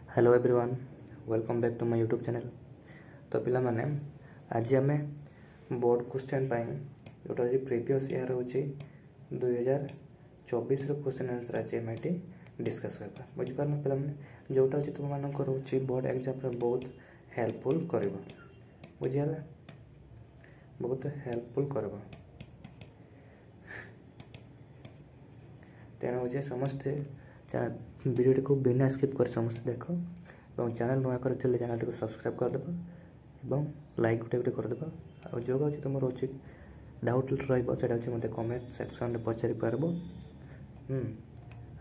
Hello everyone, welcome back to my YouTube channel. तो पिला माने आज आम बोर्ड क्वेश्चन जोटा प्रीवियस ईयर हूँ 2024 क्वेश्चन आंसर आज आम ये डिस्कस करवा बुझिपार ना पे जोटा तुम मानक बोर्ड एग्जाम बहुत हेल्पफुल कर बुझीगला बहुत हेल्पफुल कर तेणु हूँ समस्ते वीडियो को बिना स्किप कर समस्ते देख और चैनल नुआ कर चैनल को सब्सक्राइब करदे और लाइक गोटे गोटे करदे और जो अच्छे तुम रोचे डाउट रही मत कमेंट सेक्शन में पचारि पार्ब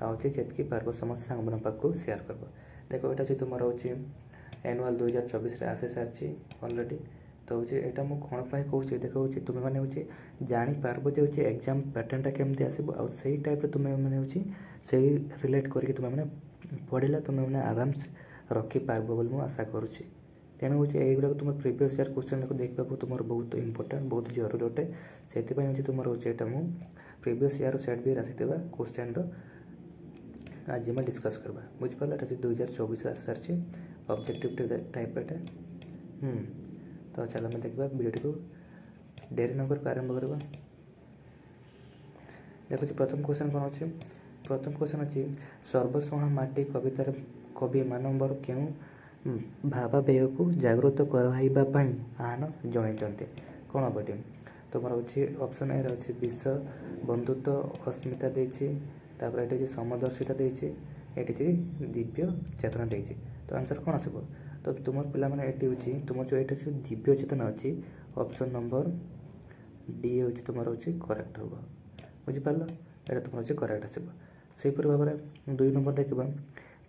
अच्छे जितकी पार्ब समस्त सांग पाक सेयार कर देख ये तुम रोचे एनुआल 2024 आसी सारी अलरेडी तो हूँ यहाँ मुझे कौन पर कौन देख हूँ तुम मैंने हूँ जापार जो हूँ एग्जाम पैटर्नटा केमती आसो आ टाइप तुम मैंने हूँ से रिलेट करके तुम मैंने पढ़ला तुम मैंने आराम से रखिपार बोली मुझे आशा करुँच तेणु हूँ यही तुम प्रीवियस ईयर क्वेश्चन को देखा तुम बहुत इंपोर्टेंट बहुत जरूरी अटे से हूँ तुम रोचे यहाँ प्रीवियस ईयर सेट भी आसी क्वेश्चन आज मैं डिस्कस करवा बुझिपार ये 2024 आसी सारी ऑब्जेक्टिव टाइप तो चलो मैं देखा वीडियो को डेरी नंबर आरंभ करवा देखो प्रथम क्वेश्चन कौन अच्छे प्रथम क्वेश्चन अच्छी सर्वसुहा माटी कवितार कवि मानवर क्यों भावावेग को जागृत करवाई आह्वान जनते कौन हम ये तुम रोचे ऑप्शन ए अच्छे विष बंधुत्व अस्मिता देती ये समदर्शिता देती ये दिव्य चेतना देती तो आंसर कौन आसो तो तुम पिला मैंने ये तुम जो ये दिव्य चेतना अच्छी ऑप्शन नंबर डी हूँ तुम रोचे करेक्ट हम बुझिपार ये तुम रोचे करेक्ट आसो सेपरी भाव में 2 नंबर देखा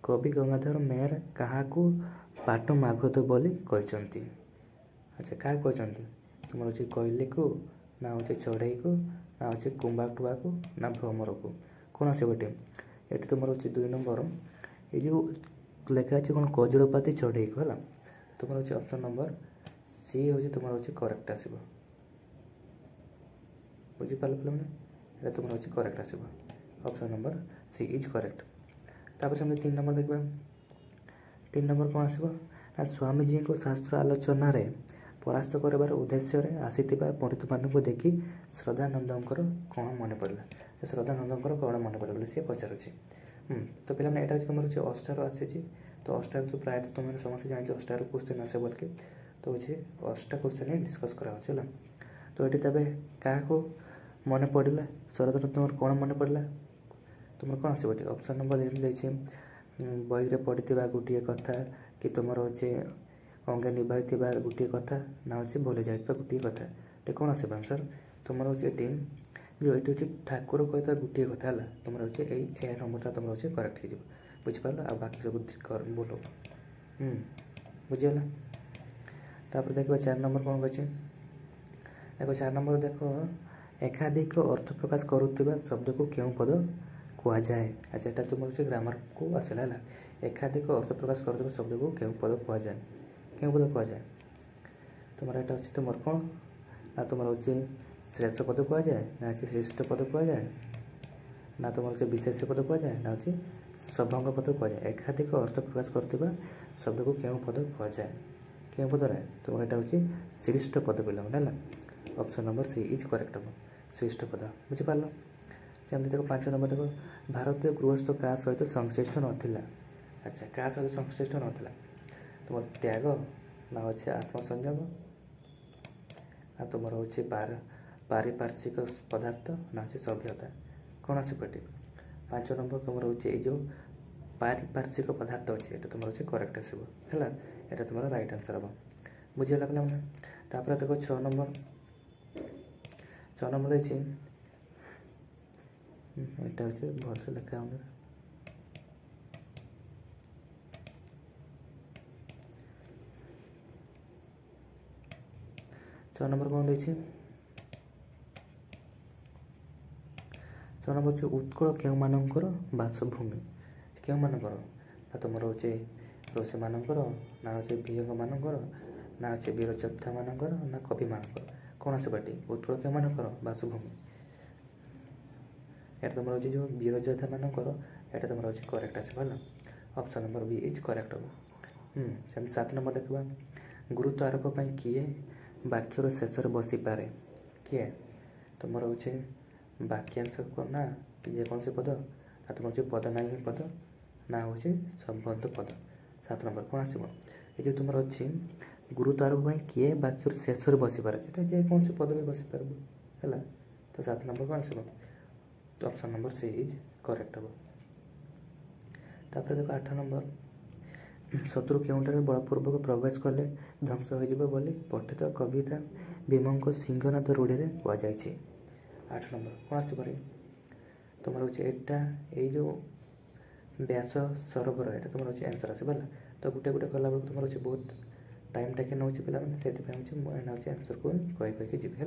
कवि गंगाधर मेहर क्या पाट मागध बोली कहते अच्छा क्या कहते तुम रोचे कोइली को ना हूँ चढ़ई को ना हूँ कुंभाटुआ को ना भ्रमर को कौन आसो ये तुम रोचे 2 नंबर ये जो लेखा अच्छे कौन कजड़पाती चढ़ई को है तुम रोचे ऑप्शन नंबर सी हूँ तुम रोचे करेक्ट आसो बुझिपार पे तुम रोचे करेक्ट आसो option number C is correct तापर हम 3 नंबर देखा 3 नंबर कौन आसो ना स्वामीजी को शास्त्र आलोचन परास्त कर उद्देश्य आसीथिबा पंडित मानक देखी श्रद्धानंदर कौन मन पड़ा श्रद्धानंदर कौन मन पड़ा सी पचारुच्छे तो पे यहाँ तुम रोचे अष्टार आसी तो अष्टार तो प्रायतः तुम समस्त जान अष्टार क्वेश्चन आसे बोल के तो हूँ अष्टा क्वेश्चन ही डिस्कस कराला तो ये तब क्या मन पड़ा श्रद्धानंद कौन मन पड़ा तुम कौन आसो ऑप्शन नंबर देखिए बही पढ़ी गोटे कथा कि तुम हूँ अंगे निभाई गोटे कथा ना हूँ भूली जाए गोटे कथा ये कौन आसो आंसर तुम हूँ जो ये हूँ ठाकुर कहता गोटे कथा है तुम हूँ ये नंबरटा तुम हूँ करेक्ट हो बुझिपार आ बाकी सब बोलो बुझीगला तापर देखो 4 नंबर कौन कहे देखो 4 नंबर देखो एकाधिक अर्थ प्रकाश करुवा शब्द को क्यों पद कह जाए अच्छा यहाँ तुम हूँ ग्रामर को आसला है एकाधिक अर्थ प्रकाश करुवा शब्द को क्यों पद कह जाए क्यों पद कह जाए तुम यहाँ अच्छे तुम कौन ना तुम हूँ श्रेष्ठ पद कह जाए ना श्रेष्ठ पद कह जाए ना तुम हूँ विशेष पद कह जाए ना हूँ सभंग पद कह जाए एकाधिक अर्थ प्रकाश करुवा शब्द को क्यों पद कह जाए क्यों पद तुम यहाँ हूँ श्रेष्ठ पद पे है option number C is correct हम श्रेष्ठ पद बुझिपार जमी देखो 5 नंबर देखो भारतीय गृहस्थ क्या सहित संश्लिष्ट नाला अच्छा क्या सहित संश्लिष्ट नाला तुम त्याग ना अच्छे आत्मसंयम ना तुम हूँ पारिपार्श्विक पदार्थ ना अच्छे सभ्यता कौन आस पे 5 नंबर तुम हूँ जो पारिपार्श्विक पदार्थ अच्छे ये तुम हूँ करेक्ट आसो है यहाँ तुम राइट आंसर हम बुझीगला पे तापर देखो 6 नंबर देखिए यहाँ हूँ भलसे लिखा हो 6 नंबर कौन देखिए 6 नंबर उत्कल क्यों मानकर बासभूमि क्यों मानकर ना तुम हूँ ऋषि मानकर ना हूँ विहंग मानकर ना हूँ वीर योद्धा मानकर ना कवि मानकर कौन आस पार्टी उत्कल क्यों मानकर बासभूमि यहाँ तुम हूँ जो वीर योद्धा मानकर यहाँ तुम हूँ करेक्ट आसो है option number B is correct हम। सेमती 7 नंबर देखा गुरुत्व आरोप पर किए वाक्यर शेष बसी पारे किए तुम रोचे वाक्यांश ना जेकोसी पद ना तुम हो पद ना ही पद ना हूँ संबंध पद। 7 नंबर कौन आसो ये तुम अच्छी गुरुत्व आरोप पर किए वाक्यर शेष बसी पारे जेकोसी पद भी बसी पार है। तो 7 नंबर कौन आसो तो option number C is correct हम। तापर देखो 8 नंबर शत्रु केउंटारे बलपूर्वक प्रवेश कले ध्वंस हो बोली पठित कविता भीम को सिंहनाद रूढ़ी में कहुई। 8 नंबर कौन आसपर तुम रोचे यहाँ जो व्यास सरोवर यहाँ तुम रोचे आंसर आसो तो गोटे गोटे कला बेलू तुम रोचे बहुत टाइम टेके नौ पे मुझे आंसर को कही जी है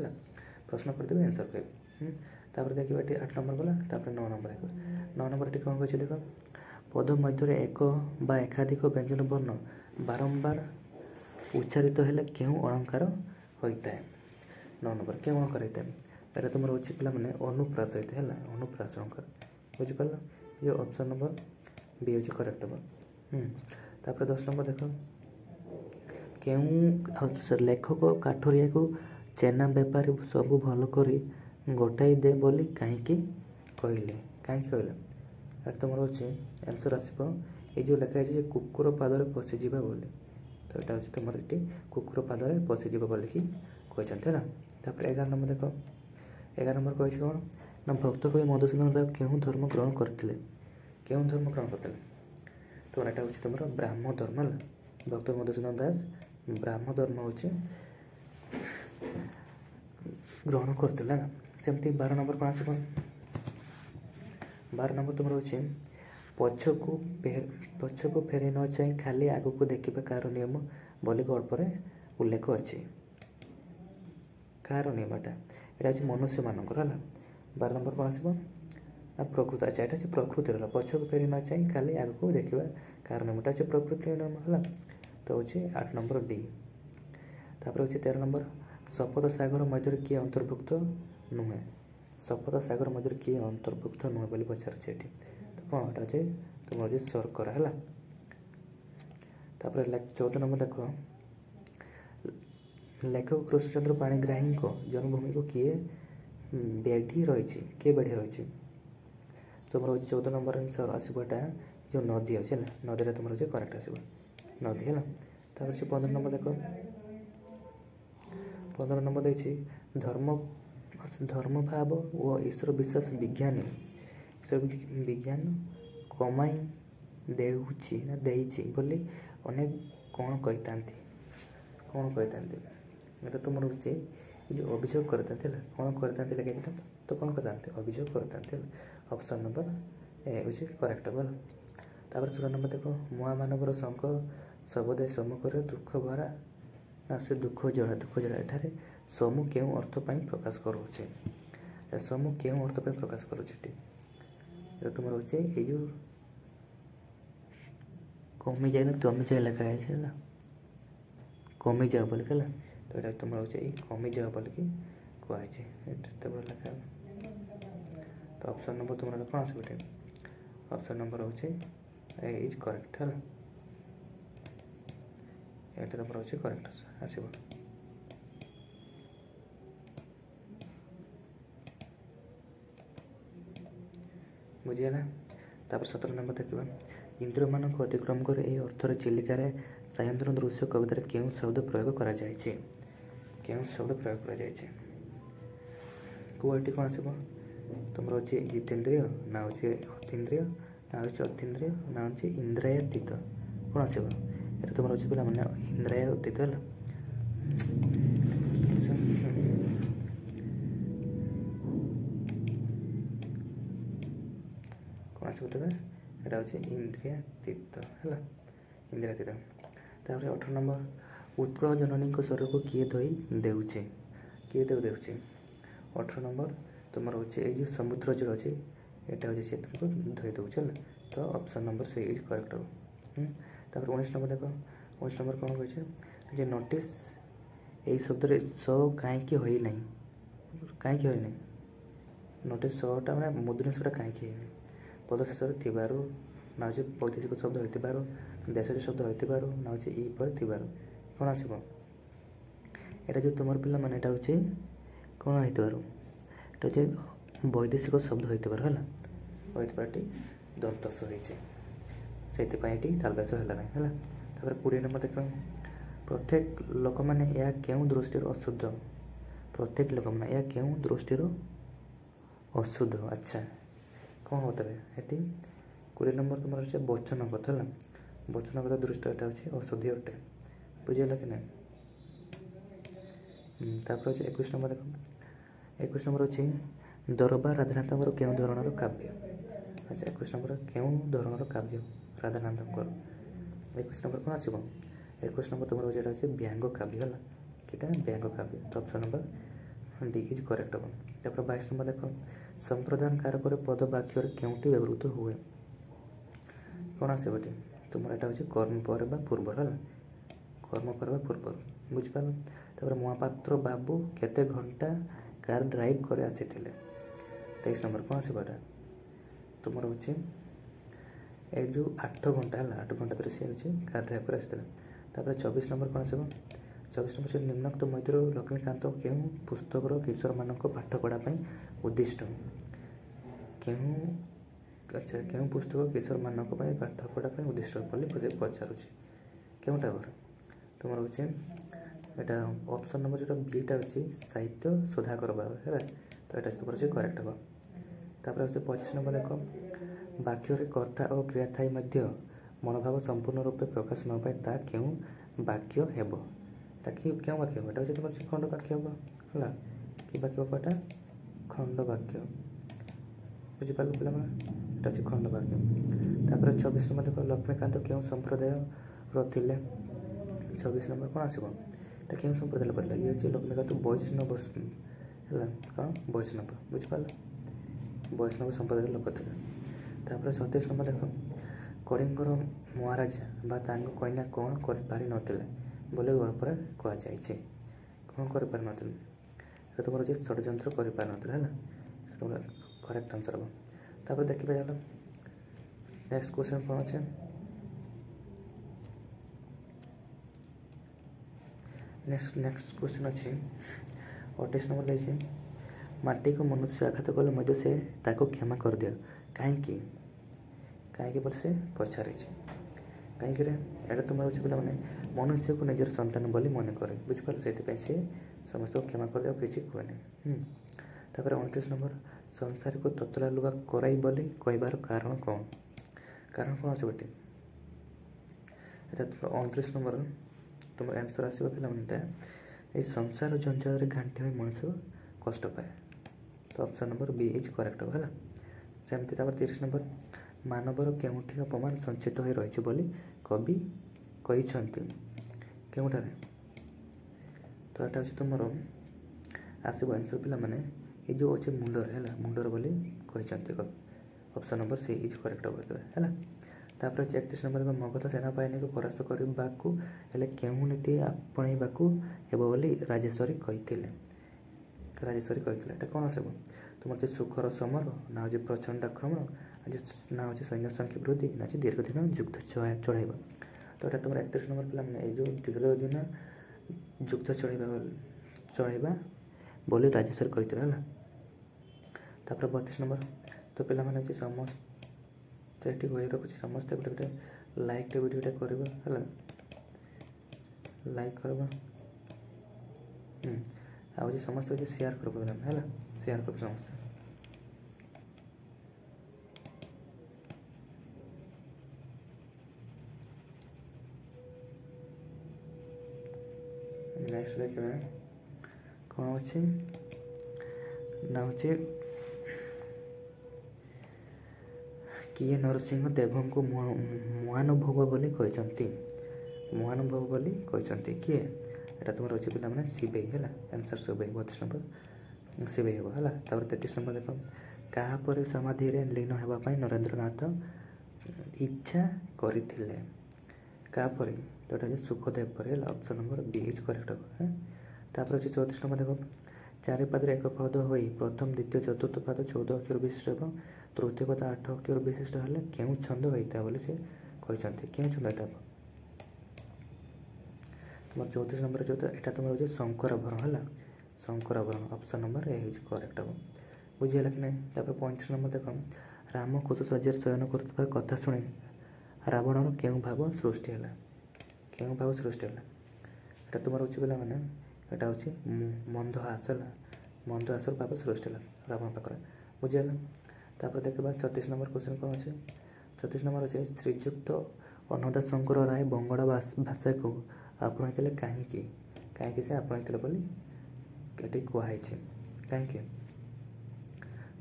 प्रश्न करदेवी आंसर कह देखिए 8 नंबर गला 9 नंबर देख 9 नंबर टी कौन कही देख पद मध्य एक बा एकाधिक व्यंजन वर्ण बारंबार उच्चारित हेले क्यों अलंकार होता है। 9 नंबर क्यों अलंकार होता है यहाँ तुम रोचे पे मैंने अनुप्रास होता है अनुप्रास अलंकार बुझिपार ये ऑप्शन नंबर बी हूँ करेक्ट हम। तापर 10 नंबर देख क्यों लेखक काठरिया को चेना बेपारी सबू भल कर गोटाई दे बोली कहीं कहले यार तुम रोचे आंसर आसो ये जो लिखा है कुकुर पादरे पशिजा बोली तो यहाँ हूँ तुम ये कुकुर पादरे पशिजा बोल कि कहते है। तापर 11 नंबर देख 11 नंबर कही कौन ना भक्त कवि मधुसूदन राव क्यों धर्म ग्रहण करते तो यहाँ हूँ तुम ब्राह्म धर्म है भक्त मधुसूदन दास ब्राह्म धर्म हूँ ग्रहण करते ना। सेमती 12 नंबर कौन आस 12 नंबर तुम रोचे पछको फेरी न चाहे खाली आग को देखा कार नियम बोली गल्प उल्लेख अच्छे कार नियमटा यहाँ हूँ मनुष्य मानकर है। 12 नंबर कौन आसो ना प्रकृति अच्छा यहाँ प्रकृति रहा पछको फेरी न चाहे खाली आग को देखा कार नियमटा अच्छे प्रकृति नियम है तो हूँ 8 नंबर डी। तापर हूँ 13 नंबर शपथ सागर मध्य किए अंतर्भुक्त नुहे शपथ सागर मध्य किए अंतर्भुक्त नुहे बोली पचारे तो कौन यहाँ अच्छे तुम अच्छे शर्करा है। तापर 14 नंबर देख लेखक कृष्णचंद्र पाणिग्राही जन्मभूमि को किए बेढ़ी रही किए बेढ़ी रही तुम रोज 14 नंबर आंसर आसवाटा जो नदी अच्छे नदी तुम रोज करेक्ट आस नदी है। तापर से 15 नंबर देख 15 नंबर देखिए धर्म भाव और ईश्वर विश्वास विज्ञान कमाई देउछि बोली अनेक कौन कहता ये तुम रोचे जो अभियोग करता कौन करता लगे तो कौन करता अभियोग करता ऑप्शन नंबर ए हूँ करेक्ट बोल। तापर 16 नंबर देख मुआ मानवर शंख सबदे सम्मुखें दुख भरा ना से दुख जड़ा एठारे समूह क्यों अर्थ पर प्रकाश करुचे समूह क्यों अर्थ पर प्रकाश करुचे तुम रोचे ये जो कमी जाए ना तमी जाए लिखा है कमी जाओ बोल के तो यहाँ तुम रोचे कमी जाओ बोल कि कहुई लिखा तो ऑप्शन नंबर तुम कौन आस ऑप्शन नंबर हूँ ए इज करेक्ट है ये तुम रोचे करेक्ट आसो। बुझीगला तापर 17 नंबर देखा इंद्र मान को अतिक्रम कर यह अर्थर चिलिकार सायंतन दृश्य कवितार क्यों शब्द प्रयोग करा जायछि कौटी कौन आसो तुम रोचे जितेन्द्रिय ना हूँ अतीन्द्रिय ना हूँ अतीन्द्रिय ना हूँ इंद्रियातीत कौन आसो ये तुम रोचे पे मैंने इंद्रियातीत है कौन आसो तेज यहाँ हूँ इंद्रियातीत है इंद्रियातीत। तापर 18 नंबर उत्कल जननी स्वर को किए धोई देउचे 18 नंबर तुम रोचे ये जो समुद्र जल अच्छे यहाँ हूँ सी तुमको धोई दूचे तो ऑप्शन नंबर से इज करेक्ट हो। तापर 19 नंबर देख 19 नंबर कौन कहे नोटिस यही शब्द स कहीं नोटिस सटा मैंने मुद्रण सटा कहीं पद शेष ना हो वैदेशिक शब्द हो देश शब्द हो ना हो इ पर थिबार कौन आसब एटा जो तुम पिला माने एटा होची कौन होइतबार एटा होची वैदेशिक शब्द होइतबार हला होइतबारटी दंतस होइছে सेतिपाई एटी तालबेस हला नै हला तापर 20 नंबर देख प्रत्येक लोक माने या केउ दृष्टिर अशुद्ध प्रत्येक लोक माने या केउ दृष्टिर अशुद्ध अच्छा कौन होता है ये 20 नंबर तुम वचनगत है वचनगत दृष्टि एटा होची अशुद्धि अटे बुझेला कि नहीं तापर होची 21 नंबर देख 21 नंबर होची दरबार राधानाथंकर केउ धरणर काव्य अच्छा 21 नंबर केउ धरणर काव्य राधानाथंकर 21 नंबर कौन आसीबो 21 नंबर तुम जेटा होची व्यंग काव्य हला किटा व्यंग काव्य तो option number D is correct हो तापर 22 नंबर देखो संप्रदान कारक पद वाक्य केउटी व्यवहृत हुए कौन आसीबो तुम एटा होची कर्म पर बा पूर्व हला कर्म पर बा पूर्व बुझ पाल तापर महापात्र बाबू केते घंटा कार ड्राइव करे आसीथिले 23 नंबर कौन आसीबो एटा तुम होची ए जो 8 घंटा हला 8 घंटा धरि से होची कार ड्राइव करे आसीथिले तापर 24 नंबर कौन आसीबो 24 नंबर से निम्नोक्त मध्य लक्ष्मीकांत केउ पुस्तक किशोर मानक पाठ पढ़ा उद्दिष्ट केउ अच्छा केउ पुस्तक किशोर मानक पाठ पढ़ा उद्दिष्ट बोली पचारुची केउटा बर तुम होची एटा ऑप्शन नंबर जो बीटा होची साहित्य सुधाकर बाबू है तो एटा तुम होची करेक्ट हो तापर होची 25 नंबर देखो वाक्य रे कर्ता और क्रिया थाई मध्य मनोभाव संपूर्ण रूपे प्रकाश न पाए ता केउ वाक्य हेबो ताकि क्यों वाक्य होता है तुम खंड वाक्य हम है कि वाक्य होता खंड वाक्य बुझिपाल पे खंड वाक्य तापर 24 नंबर देख लक्ष्मीकांत क्यों संप्रदाय रे 24 नंबर कौन आसो क्यों संप्रदाय पड़े ये हूँ लक्ष्मीकांत वैष्णव है कौन वैष्णव बुझिपाल वैष्णव संप्रदाय लोक थे तापर 27 नंबर देख कलिंगर महाराजा कन्या कौन कर नथिले बोले गल्प कहुई कौन कर तुम अच्छे षड्यंत्र कर तुम करेक्ट आंसर हम तापर देखिए चलो नेक्स्ट क्वेश्चन कौन अच्छे नेक्स्ट क्वेश्चन अच्छे 28 नंबर देखिए माटी को मनुष्य आघात कले मध्य से ताको क्षमा कर दियो कहीं कहीं बोल से पचारे कहीं एटा तुम हो पे मनुष्य को निजर संतान बोली मन करे बुझिपार से समस्त क्षमा कर दिया किसी कहे तापर 29 नंबर संसार को ततला लुगा कराई बोली कहबार कारण कौन अच्छे गोटे तुम 29 नंबर तुम आंसर आसो पे ये संसार जंजाल घाटी हुई मनुष्य कष्ट पाए तो option number B is correct है सेमती 30 नंबर मानवर केउठी अपमान संचित हो रही बोली कवि कही केउठारे तो यहाँ हूँ तुम आसब आंसर पिला माने ये जो अच्छे मुंडर है मुंडर बोली कही option number C is correct है तापर 31 नंबर मगध सेनाबाहिनी को परास्त करने को केउ नीति आपणेबाकू हेबो बोली राजेश्वरी कही कौन आसब तुम अच्छे सुखर समर ना हो प्रचंड आक्रमण ना हो सैन्य संख्या वृद्धि ना दीर्घ दिन युद्ध चढ़ाइबा तो यहाँ तुम 31 नंबर पे जो दीर्घ दिन युद्ध चढ़ाइबा बोली राजेश्वर कही है तापर 32 नंबर तो पे समस्त ये कही रखुच्छी समस्त गोटे गोटे लाइक वीडियोटा कर लाइक कर समस्त शेयर कर शेयर कर समस्त नेक्स्ट देखिए कौन अच्छे ना हो किए नरसिंह देव को महानुभव बोली कहते महानुभव बोली कहते किए एटा तुम अच्छे पे शिवई है आंसर शिवई 32 नंबर शिवई हम है 33 नंबर देख क्या समाधि लीन होगापाई नरेंद्रनाथ इच्छा करते कापर तो ये सुखदेव पर option number B is correct है तापर अच्छे 34 नंबर देख चारि पाद एक पद हो प्रथम द्वितीय चतुर्थ पाद 14 अक्षर विशिष्ट ତୃତୀୟ ପଦ 8 ଅକ୍ଷର ବିଶିଷ୍ଟ ହେଲେ କେଉଁ ଛନ୍ଦ ହୋଇଥାଏ ବୋଲି ସେ କହିଛନ୍ତି। କେଉଁ ଛନ୍ଦ ଏଇଟା ହେବ? ତୁମର 34 ନମ୍ବର ଯେଉଁଟା ଏଇଟା ତୁମର ହେଉଛି ଶଙ୍କରାଭରଣ ହେଲା। ଶଙ୍କରାଭରଣ ଅପସନ୍ ନମ୍ବର ଏ ହେଉଛି କରେକ୍ଟ ହେବ। ବୁଝିହେଲା କି ନାହିଁ? ତାପରେ 35 ନମ୍ବର ଦେଖ, ରାମ କୁଶଶଯ୍ୟାରେ ଶୟନ କରୁଥିବା କଥା ଶୁଣି ରାବଣର କେଉଁ ଭାବ ସୃଷ୍ଟି ହେଲା? କେଉଁ ଭାବ ସୃଷ୍ଟି ହେଲା? ଏଇଟା ତୁମର ହେଉଛି ପିଲାମାନେ, ଏଇଟା ହେଉଛି ମନ୍ଦହାସ ହେଲା। ମନ୍ଦହାସର ଭାବ ସୃଷ୍ଟି ହେଲା ରାବଣ ପାଖରେ। ବୁଝିହେଲା? ତାପରେ ଦେଖିବା 36 ନମ୍ବର କ୍ୱେଶ୍ଚନ୍ କ'ଣ ଅଛି? 36 ନମ୍ବର ଅଛି ଶ୍ରୀଯୁକ୍ତ ଅନନ୍ତ ଶଙ୍କର ରାୟ ବଙ୍ଗଳା ଭାଷାକୁ ଆପଣେଇଥିଲେ କାହିଁକି? କାହିଁକି ସେ ଆପଣେଇଥିଲେ ବୋଲି ଏଠି କୁହାହେଇଛି? କାହିଁକି?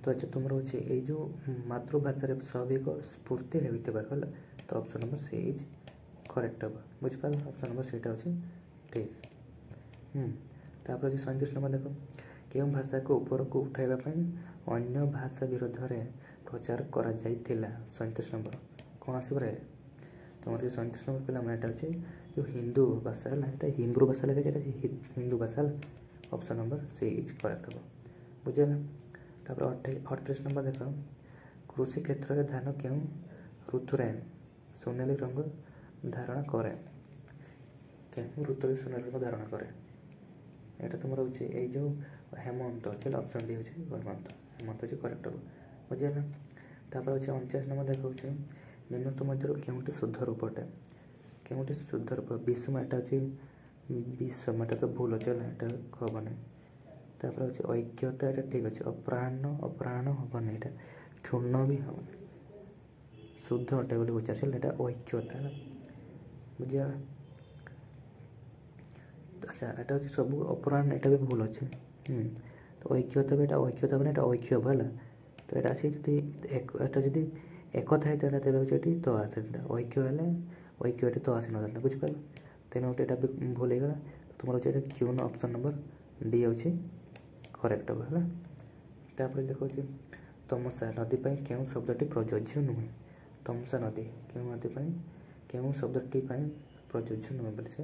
ତ ଆଚ୍ଛା ତୁମର ହେଉଛି ଏଇ ଯେଉଁ ମାତୃଭାଷାରେ ସ୍ୱାଭାବିକ ସ୍ଫୂର୍ତ୍ତି ହେଉଥିବାର ହେଲା। ତ option number C is correct ହେବ। ବୁଝିପାରିଲ? ଅପସନ୍ ନମ୍ବର ସେଇଟା ହେଉଛି ଠିକ୍। ତାପରେ ଅଛି 37 ନମ୍ବର ଦେଖ, କେଉଁ ଭାଷାକୁ ଉପରକୁ ଉଠାଇବା ପାଇଁ ଅନ୍ୟ ଭାଷା ବିରୋଧରେ ପ୍ରଚାର କରାଯାଇଥିଲା? 37 ନମ୍ବର କ'ଣ ଆସିବ ରେ? ତୁମର ଯେଉଁ 37 ନମ୍ବର ପିଲାମାନେ ଏଇଟା ହେଉଛି ଯେଉଁ ହିନ୍ଦୁ ଭାଷା ହେଲା। ଏଇଟା ହିବ୍ରୁ ଭାଷା ଲେଖାଯାଇଛି, ଏଇଟା ହିନ୍ଦୁ ଭାଷା ହେଲା। Option number C is correct ହେବ। ବୁଝିହେଲା? ତାପରେ 38 ନମ୍ବର ଦେଖ, କୃଷି କ୍ଷେତ୍ରରେ ଧାନ କେଉଁ ଋତୁରେ ସୁନେଲି ରଙ୍ଗ ଧାରଣ କରେ? କେଉଁ ଋତୁରେ ସୁନେଲି ରଙ୍ଗ ଧାରଣ କରେ? ଏଇଟା ତୁମର ହେଉଛି ଏଇ ଯେଉଁ ହେମନ୍ତ ଅଛି ହେଲା। ଅପସନ୍ ଡି ହେଉଛି ହେମନ୍ତ। ହେମନ୍ତ ହେଉଛି କରେକ୍ଟ ହେବ। ବୁଝିହେଲା? ତାପରେ ହେଉଛି 39 ନମ୍ବର ଦେଖାଉଛି ନିମ୍ନତ ମଧ୍ୟରୁ କେଉଁଟି ଶୁଦ୍ଧ ରୂପଟେ? କେଉଁଟି ଶୁଦ୍ଧ ରୂପ? ବିଷମ, ଏଇଟା ଅଛି ବିଷମ, ଏଇଟା ତ ଭୁଲ ଅଛି ହେଲା, ଏଇଟା ହେବନି। ତାପରେ ହେଉଛି ଐକ୍ୟତା, ଏଇଟା ଠିକ୍ ଅଛି। ଅପରାହ୍ନ ହେବନି, ଏଇଟା କ୍ଷୁଣ୍ଣ ବି ହେବନି। ଶୁଦ୍ଧ ଅଟେ ବୋଲି ପଚାରିଛି ହେଲା, ଏଇଟା ଐକ୍ୟତା ହେଲା। ବୁଝିଗଲା? ଆଚ୍ଛା ଏଇଟା ହେଉଛି ସବୁ ଅପରାହ୍ନ, ଏଇଟା ବି ଭୁଲ ଅଛି। ତ ଐକ୍ୟତା ବି, ଏଇଟା ଐକ୍ୟତା ହେବନି, ଏଇଟା ଐକ୍ୟ ହେବ ହେଲା। ତ ଏଇଟା ଅଛି ଯଦି ଏଇଟା ଯଦି ଏକଥା ହେଇଥାନ୍ତା ତେବେ ହେଉଛି ଏଠି ତ ଆସିଥାନ୍ତା। ଐକ୍ୟ ହେଲେ ଐକ୍ୟ ଏଠି ତ ଆସିନଥାନ୍ତା। ବୁଝିପାରିଲ? ତେଣୁ ଏଇଟା ବି ଭୁଲ ହେଇଗଲା। ତୁମର ହେଉଛି ଏଇଟା କ୍ୟୁନ୍ ଅପସନ୍ ନମ୍ବର ଡି ହେଉଛି କରେକ୍ଟ ହେବ ହେଲା। ତାପରେ ଦେଖାଉଛି ତମସା ନଦୀ ପାଇଁ କେଉଁ ଶବ୍ଦଟି ପ୍ରଯୋଜ୍ୟ ନୁହେଁ? ତମସା ନଦୀ କେଉଁ ନଦୀ ପାଇଁ, କେଉଁ ଶବ୍ଦଟି ପାଇଁ ପ୍ରଯୋଜ୍ୟ ନୁହେଁ ବୋଲି ସେ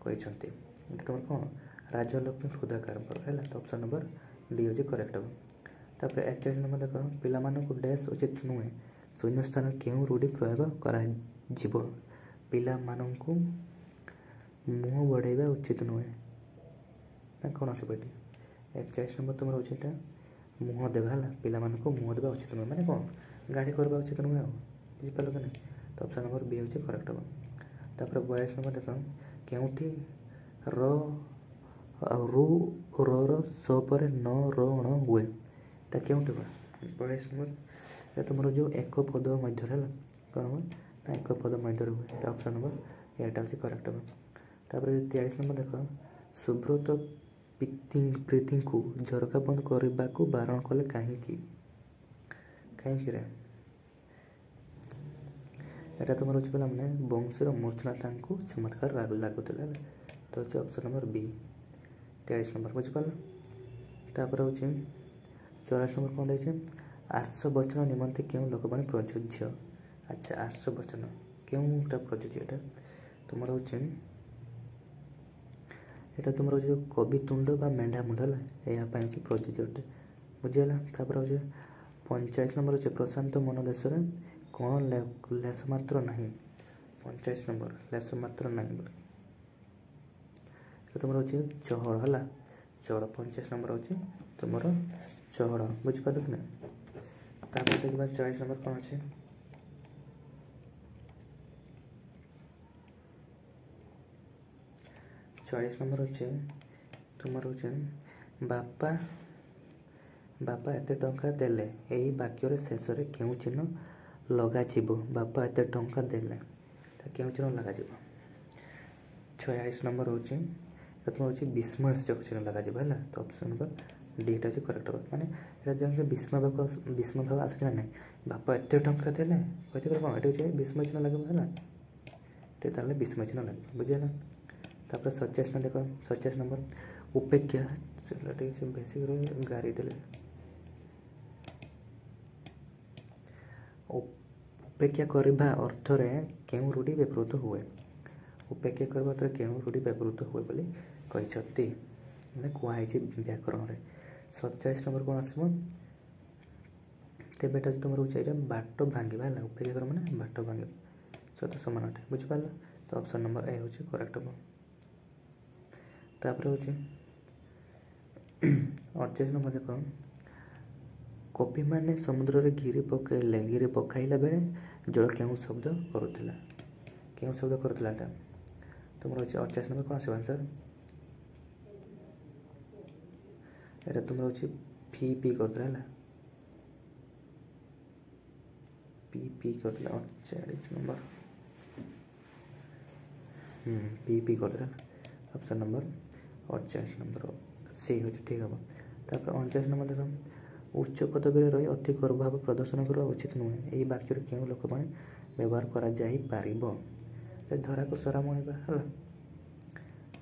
କହିଛନ୍ତି? ଏଇଟା ତୁମର କ'ଣ? ରାଜଲକ୍ଷ୍ମୀ ହୃଦୟକାର ହେଲା। ତ ଅପସନ୍ ନମ୍ବର ଡି ହେଉଛି କରେକ୍ଟ ହେବ। ତାପରେ 41 ନମ୍ବର ଦେଖ, ପିଲାମାନଙ୍କୁ ଡ୍ୟାସ୍ ଉଚିତ ନୁହେଁ ଶୂନ୍ୟ ସ୍ଥାନରେ କେଉଁ ରୂଢ଼ି ପ୍ରୟୋଗ କରାଯିବ? ପିଲାମାନଙ୍କୁ ମୁହଁ ବଢ଼େଇବା ଉଚିତ ନୁହେଁ ନା କ'ଣ ଆସିବ ଏଠି? 41 ନମ୍ବର ତୁମର ହେଉଛି ଏଇଟା ମୁହଁ ଦେବା ହେଲା। ପିଲାମାନଙ୍କୁ ମୁହଁ ଦେବା ଉଚିତ ନୁହେଁ ମାନେ କ'ଣ? ଗାଳି କରିବା ଉଚିତ ନୁହେଁ ଆଉ। ବୁଝିପାରିଲ କି ନାହିଁ? ତ ଅପସନ୍ ନମ୍ବର ବି ହେଉଛି କରେକ୍ଟ ହେବ। ତାପରେ 42 ନମ୍ବର ଦେଖ, କେଉଁଠି ର ଆଉ ର ସ ପରେ ନ ରଣ ହୁଏ? ଏଇଟା କେଉଁଠି ହୁଏ? 42 ନମ୍ବର ଏଇଟା ତୁମର ଯେଉଁ ଏକ ପଦ ମଧ୍ୟରେ ହେଲା। କ'ଣ ହୁଏ ନା ଏକ ପଦ ମଧ୍ୟରେ ହୁଏ। ଏଇଟା ଅପସନ୍ ନମ୍ବର ଏଇଟା ହେଉଛି କରେକ୍ଟ ହେବ। ତାପରେ 43 ନମ୍ବର ଦେଖ, ସୁବ୍ରତ ପ୍ରୀତିଙ୍କୁ ଝରକା ବନ୍ଦ କରିବାକୁ ବାରଣ କଲେ କାହିଁକି? କାହିଁକିରେ? ଏଇଟା ତୁମର ହେଉଛି ପିଲାମାନେ ବଂଶୀର ମୂର୍ଚ୍ଛନା ତାଙ୍କୁ ଚମତ୍କାର ଲାଗୁଥିଲା ହେଲା। ତ ହେଉଛି ଅପସନ୍ ନମ୍ବର ବି 43 ନମ୍ବର। ବୁଝିପାରିଲ? ତାପରେ ହେଉଛି 84 ନମ୍ବର କ'ଣ ଦେଇଛି? ଆର୍ଷ ବଚନ ନିମନ୍ତେ କେଉଁ ଲୋକବାଣୀ ପ୍ରଯୁଜ୍ୟ? ଆଚ୍ଛା ଆର୍ଷ ବଚନ କେଉଁଟା ପ୍ରଯୁଜ୍ୟ? ଏଇଟା ତୁମର ହେଉଛି ଏଇଟା ତୁମର ଯେଉଁ କବିତୁଣ୍ଡ ବା ମେଣ୍ଢାମୁଣ୍ଡ ହେଲା, ଏହା ପାଇଁ ହେଉଛି ପ୍ରଯୁଜ୍ୟ ଅଟେ। ବୁଝିହେଲା? ତାପରେ ହେଉଛି 45 ନମ୍ବର ହେଉଛି ପ୍ରଶାନ୍ତ ମନ ଦେଶରେ କ'ଣ ଲେଶ ମାତ୍ର ନାହିଁ? 45 ନମ୍ବର ଲେଶ ମାତ୍ର ନାହିଁ ବୋଲି ତୁମର ହେଉଛି ଚହଳ ହେଲା। ଚହଳ 45 ନମ୍ବର ହେଉଛି ତୁମର ଚହଳ। ବୁଝିପାରିଲ କି ନାହିଁ? ତାପରେ ଦେଖିବା 40 ନମ୍ବର କ'ଣ ଅଛି? 40 ନମ୍ବର ଅଛି ତୁମର ହେଉଛି ବାପା ଏତେ ଟଙ୍କା ଦେଲେ। ଏହି ବାକ୍ୟର ଶେଷରେ କେଉଁ ଚିହ୍ନ ଲଗାଯିବ? ବାପା ଏତେ ଟଙ୍କା ଦେଲେ, କେଉଁ ଚିହ୍ନ ଲଗାଯିବ? 46 ନମ୍ବର ହେଉଛି ତୁମର ହେଉଛି ବିସ୍ମୟସୂଚକ ଚିହ୍ନ ଲଗାଯିବ ହେଲା। ତ ଅପସନ୍ ନମ୍ବର ଡିଟା ହେଉଛି କରେକ୍ଟ ହେବ। ମାନେ ଏଇଟା ଯେମିତି ବିସ୍ମୟ ଭାବ ଆସୁଛି ନା ନାହିଁ? ବାପା ଏତେ ଟଙ୍କା ଦେଲେ କହିଥିବେ କ'ଣ? ଏଠି ହେଉଛି ବିସ୍ମୟ ଚିହ୍ନ ଲାଗିବ ହେଲା। ଏଠି ତାହେଲେ ବିସ୍ମୟ ଚିହ୍ନ ଲାଗିବ। ବୁଝିହେଲା? ତାପରେ 47 ଦେଖ, 47 ନମ୍ବର ଉପେକ୍ଷା, ସେଟା ଟିକେ ବେଶୀ ଗାରି ଦେଲେ। ଉପେକ୍ଷା କରିବା ଅର୍ଥରେ କେଉଁ ରୂଢ଼ି ବ୍ୟବହୃତ ହୁଏ? ଉପେକ୍ଷା କରିବା ଅର୍ଥରେ କେଉଁ ରୂଢ଼ି ବ୍ୟବହୃତ ହୁଏ ବୋଲି କହିଛନ୍ତି? ମାନେ କୁହାହେଇଛି ବ୍ୟାକରଣରେ। 47 ନମ୍ବର କ'ଣ ଆସିବ? तेज आज तुम रोचे ये बाट भांगा है उपेक्षा कर मैंने बाट भांग सहित सामान अटे बुझिपार। तो ऑप्शन नंबर ए हूँ करेक्ट हम। तापर हूँ 48 नंबर देख कवि मैंने समुद्र रे गिरी पकाइला बेले जल क्यों शब्द करुला क्यों शब्द करुला एटा तुम रोचे 48 नंबर कौन आसो आंसर एटा तुम रोचे फी पी करदे है पी पी कर 48 नंबर पी पी कर ऑप्शन नंबर 48 नंबर सी हूँ ठीक हम। तापर 49 नंबर देख उच्च पदवी रही अति गर्व भाव प्रदर्शन करवा उचित नुहे यही वाक्य क्यों लोक मैंने व्यवहार कर धरा को सरा मुणीबा है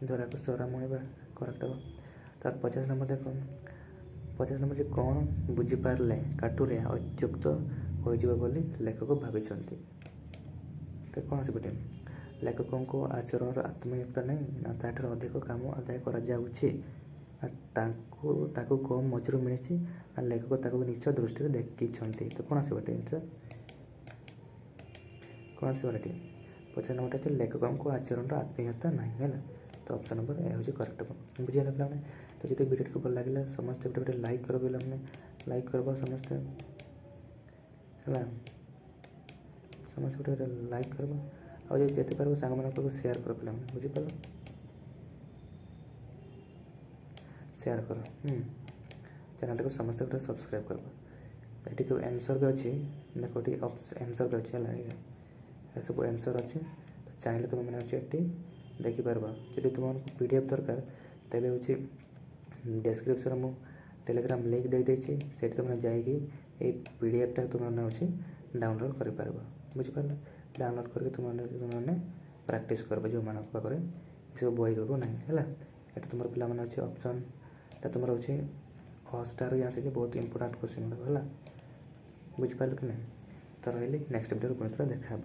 धरा को सरा मुणीबा करेक्ट हम। तार 50 नंबर देख 50 नंबर जे कौन बुझीपारे काटुरे अत्युक्त हो लेखक भाई तो कौन आसपटे लेखकों को आचरण आत्मनियोक्ता नहीं ना ताठर अधिक काम आदाय कर कम मजूरी मिली ना लेखक नीच दृष्टि देखी तो कौन आसपटे आंसर कौन आसपटे 50 नंबर लेखकों को आचरण आत्मीयता नहीं है तो ऑप्शन नंबर ए हूँ करेक्ट हम बुझे पे। तो जो वीडियो को भल लगे समस्त वीडियो लाइक कर पे लाइक करवा समस्ते है समस्त वीडियो लाइक करवा और जिते पार सांग मान सेयार कर पे बुझीपार सेयार कर चैनल को समस्त वीडियो सब्सक्राइब करवा ये तो आंसर भी अच्छी देख आंसर भी अच्छे सब आंसर अच्छे तो चाहिए तुम मैंने देखिपार जब तुम पीडीएफ दरकार तेज हूँ डिस्क्रिप्शन मु टेलीग्राम लिंक देदेছি सेठी तुमने जाइए ये पीडीएफटा तुमने अच्छी डाउनलोड कर बुझीपार डाउनलोड करके तुमने प्रैक्टिस कर जो मान पाखे सब बही गुरु ना है ये तुम पे अच्छे ऑप्शन तुम अच्छे हॉटस्टार आसी बहुत इंपोर्टाट क्वेश्चन है बुझीपार कि नहीं। तो रही नेक्स्ट वीडियो पुणी देखा।